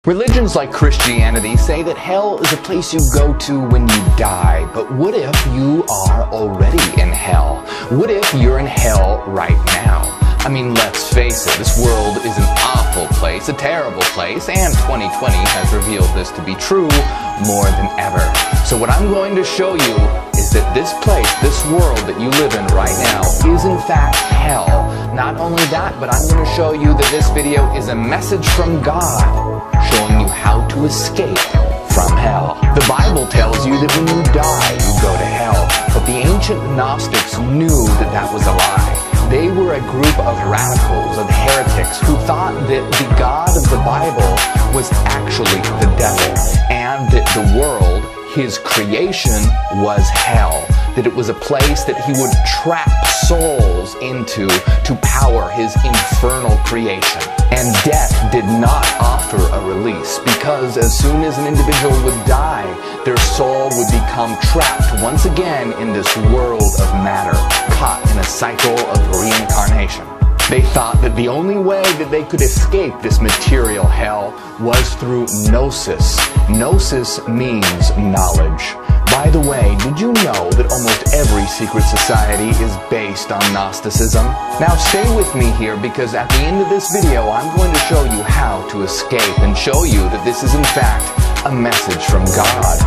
Religions like Christianity say that hell is a place you go to when you die. But what if you are already in hell? What if you're in hell right now? I mean, let's face it, this world is an awful place, a terrible place, and 2020 has revealed this to be true more than ever. So what I'm going to show you is that this place, this world that you live in right now, is in fact hell. Not only that, but I'm going to show you that this video is a message from God, showing you how to escape from hell. The Bible tells you that when you die, you go to hell. But the ancient Gnostics knew that that was a lie. They were a group of radicals, of heretics, who thought that the God of the Bible was actually the devil, and that the world, his creation, was hell. That it was a place that he would trap souls into to power his infernal creation. And death did not offer a release, because as soon as an individual would die, their soul would become trapped once again in this world of matter, caught in a cycle of reincarnation. They thought that the only way that they could escape this material hell was through gnosis. Gnosis means knowledge. By the way, did you know that almost every secret society is based on Gnosticism? Now stay with me here, because at the end of this video I'm going to show you how to escape and show you that this is in fact a message from God.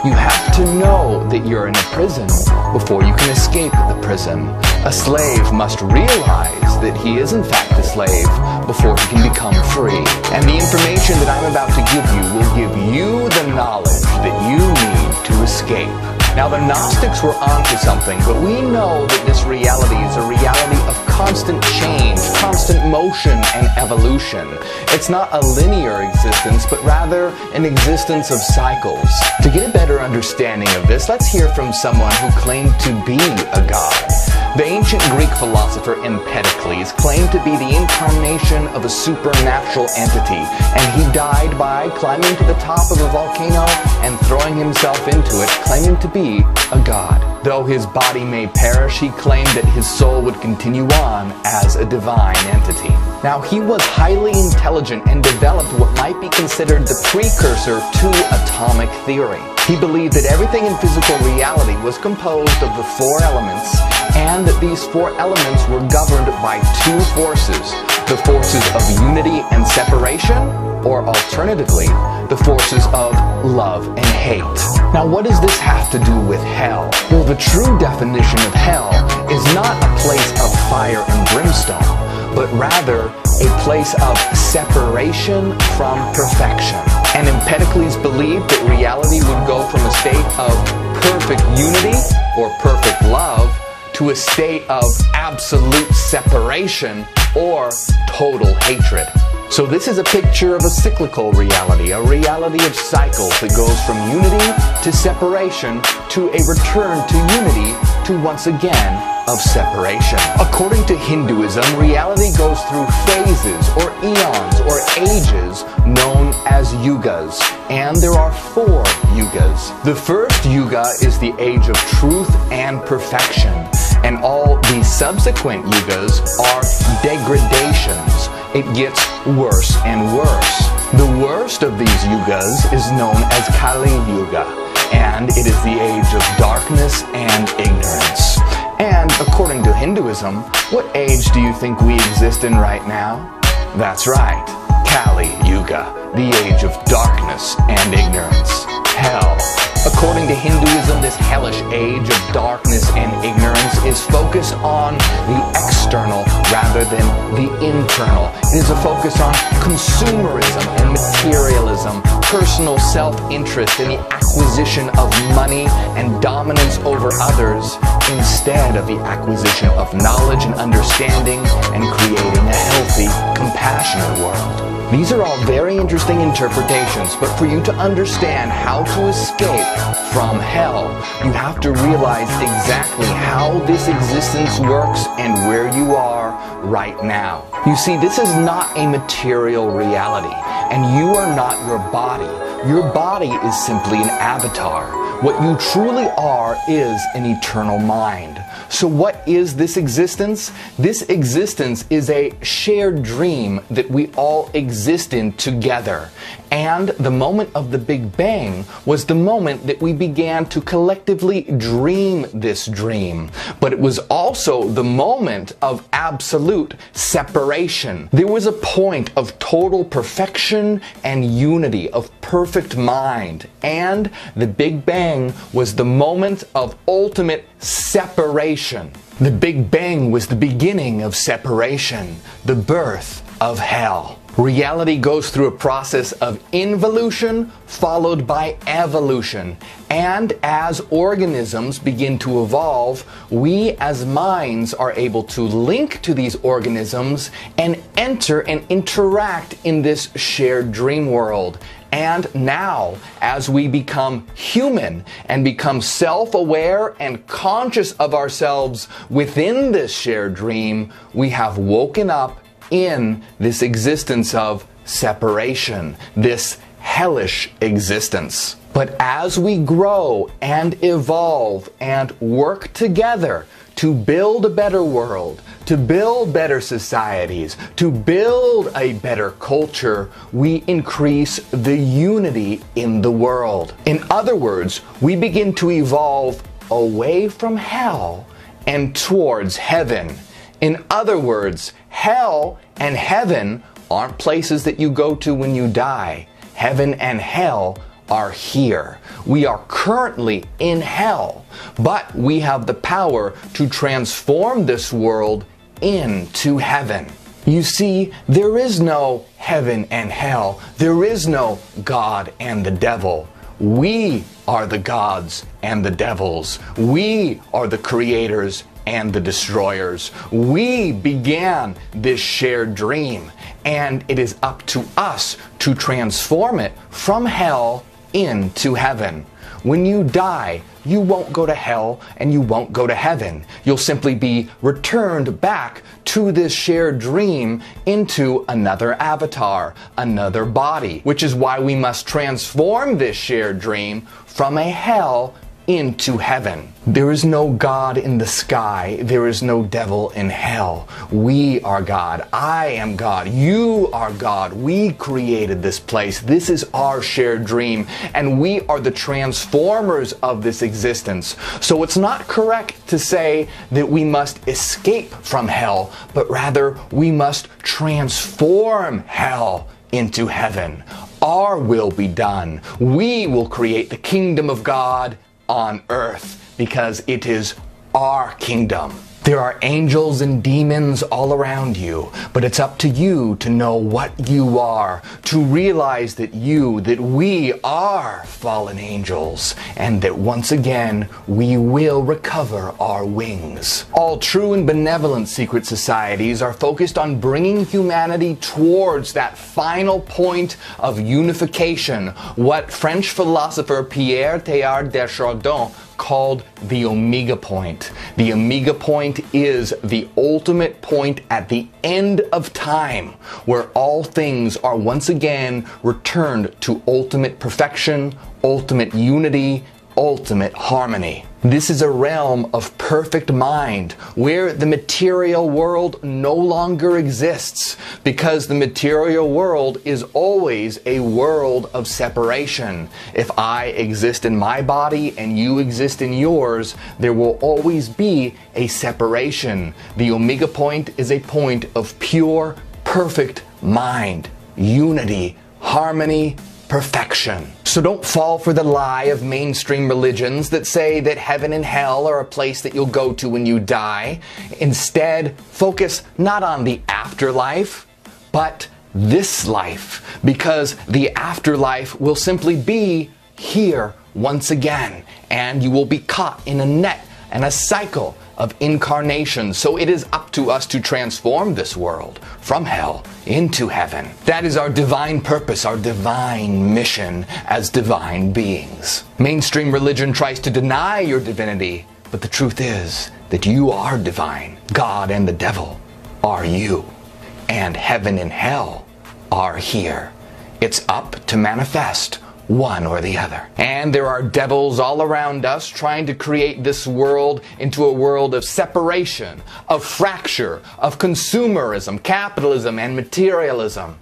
You have to know that you're in a prison before you can escape the prison. A slave must realize that he is in fact a slave before he can become free. And the information that I'm about to give you will give you the knowledge that you need to escape. Now the Gnostics were onto something, but we know that this reality is a reality of constant change, constant motion and evolution. It's not a linear existence, but rather an existence of cycles. To get a better understanding of this, let's hear from someone who claimed to be a god. The ancient Greek philosopher Empedocles claimed to be the incarnation of a supernatural entity, and he died by climbing to the top of a volcano and throwing himself into it, claiming to be a god. Though his body may perish, he claimed that his soul would continue on as a divine entity. Now, he was highly intelligent and developed what might be considered the precursor to atomic theory. He believed that everything in physical reality was composed of the four elements, and that these four elements were governed by two forces: the forces of unity and separation, or alternatively, the forces of love and hate. Now, what does this have to do with hell? Well, the true definition of hell is not a place of fire and brimstone, but rather a place of separation from perfection. And Empedocles believed that reality would go from a state of perfect unity or perfect love to a state of absolute separation or total hatred. So this is a picture of a cyclical reality, a reality of cycles that goes from unity to separation to a return to unity to once again of separation. According to Hinduism, reality goes through phases or eons or ages known as yugas, and there are 4 yugas. The first yuga is the age of truth and perfection, and all the subsequent yugas are degradations. It gets worse and worse. The worst of these yugas is known as Kali Yuga, and it is the age of darkness and ignorance. And according to Hinduism, what age do you think we exist in right now? That's right, Kali Yuga, the age of darkness and ignorance. Hell. According to Hinduism, this hellish age of darkness and ignorance is focused on the external rather than the internal. It is a focus on consumerism and materialism, personal self-interest in the acquisition of money and dominance over others, instead of the acquisition of knowledge and understanding and creating a healthy, compassionate world. These are all very interesting interpretations, but for you to understand how to escape from hell, you have to realize exactly how this existence works and where you are right now. You see, this is not a material reality, and you are not your body. Your body is simply an avatar. What you truly are is an eternal mind. So what is this existence? This existence is a shared dream that we all exist in together. And the moment of the Big Bang was the moment that we began to collectively dream this dream. But it was also the moment of absolute separation. There was a point of total perfection and unity, of perfect mind. And the Big Bang was the moment of ultimate separation. The Big Bang was the beginning of separation, the birth of hell. Reality goes through a process of involution followed by evolution. And as organisms begin to evolve, we as minds are able to link to these organisms and enter and interact in this shared dream world. And now, as we become human and become self-aware and conscious of ourselves within this shared dream, we have woken up in this existence of separation, this hellish existence. But as we grow and evolve and work together to build a better world, to build better societies, to build a better culture, we increase the unity in the world. In other words, we begin to evolve away from hell and towards heaven. In other words, hell and heaven aren't places that you go to when you die. Heaven and hell are here. We are currently in hell, but we have the power to transform this world into heaven. You see, there is no heaven and hell. There is no God and the devil. We are the gods and the devils. We are the creators and the destroyers. We began this shared dream, and it is up to us to transform it from hell into heaven. When you die, you won't go to hell and you won't go to heaven. You'll simply be returned back to this shared dream into another avatar, another body, which is why we must transform this shared dream from a hell into heaven. There is no God in the sky. There is no devil in hell. We are God. I am God. You are God. We created this place. This is our shared dream, and we are the transformers of this existence. So it's not correct to say that we must escape from hell, but rather we must transform hell into heaven. Our will be done. We will create the kingdom of God on earth, because it is our kingdom. There are angels and demons all around you, but it's up to you to know what you are, to realize that we are fallen angels, and that once again we will recover our wings. All true and benevolent secret societies are focused on bringing humanity towards that final point of unification, what French philosopher Pierre Teilhard de Chardin called the Omega Point. The Omega Point is the ultimate point at the end of time, where all things are once again returned to ultimate perfection, ultimate unity, ultimate harmony. This is a realm of perfect mind, where the material world no longer exists, because the material world is always a world of separation. If I exist in my body and you exist in yours, there will always be a separation. The Omega Point is a point of pure, perfect mind, unity, harmony, perfection. So don't fall for the lie of mainstream religions that say that heaven and hell are a place that you'll go to when you die. Instead, focus not on the afterlife, but this life, because the afterlife will simply be here once again, and you will be caught in a net and a cycle of incarnation. So it is up to us to transform this world from hell into heaven. That is our divine purpose, our divine mission as divine beings. Mainstream religion tries to deny your divinity, but the truth is that you are divine. God and the devil are you, and heaven and hell are here. It's up to manifest one or the other. And there are devils all around us trying to create this world into a world of separation, of fracture, of consumerism, capitalism, and materialism.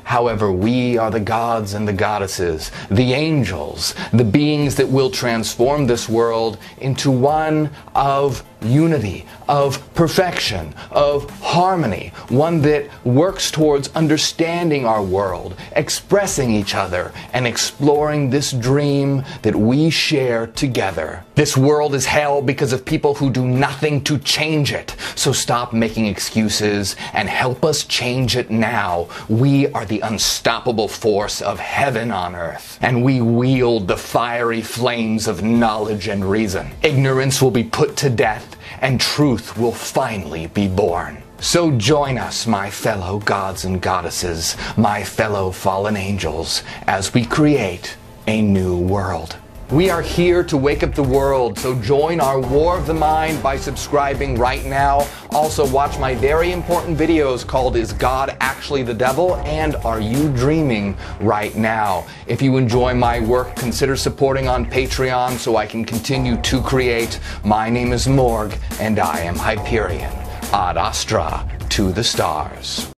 However, we are the gods and the goddesses, the angels, the beings that will transform this world into one of unity, of perfection, of harmony, one that works towards understanding our world, expressing each other, and exploring this dream that we share together. This world is hell because of people who do nothing to change it. So stop making excuses and help us change it now. We are the unstoppable force of heaven on earth, and we wield the fiery flames of knowledge and reason. Ignorance will be put to death, and truth will finally be born. So join us, my fellow gods and goddesses, my fellow fallen angels, as we create a new world. We are here to wake up the world, so join our War of the Mind by subscribing right now. Also watch my very important videos called Is God Actually the Devil? And Are You Dreaming Right Now? If you enjoy my work, consider supporting on Patreon so I can continue to create. My name is Morg, and I am Hyperion. Ad Astra, to the stars.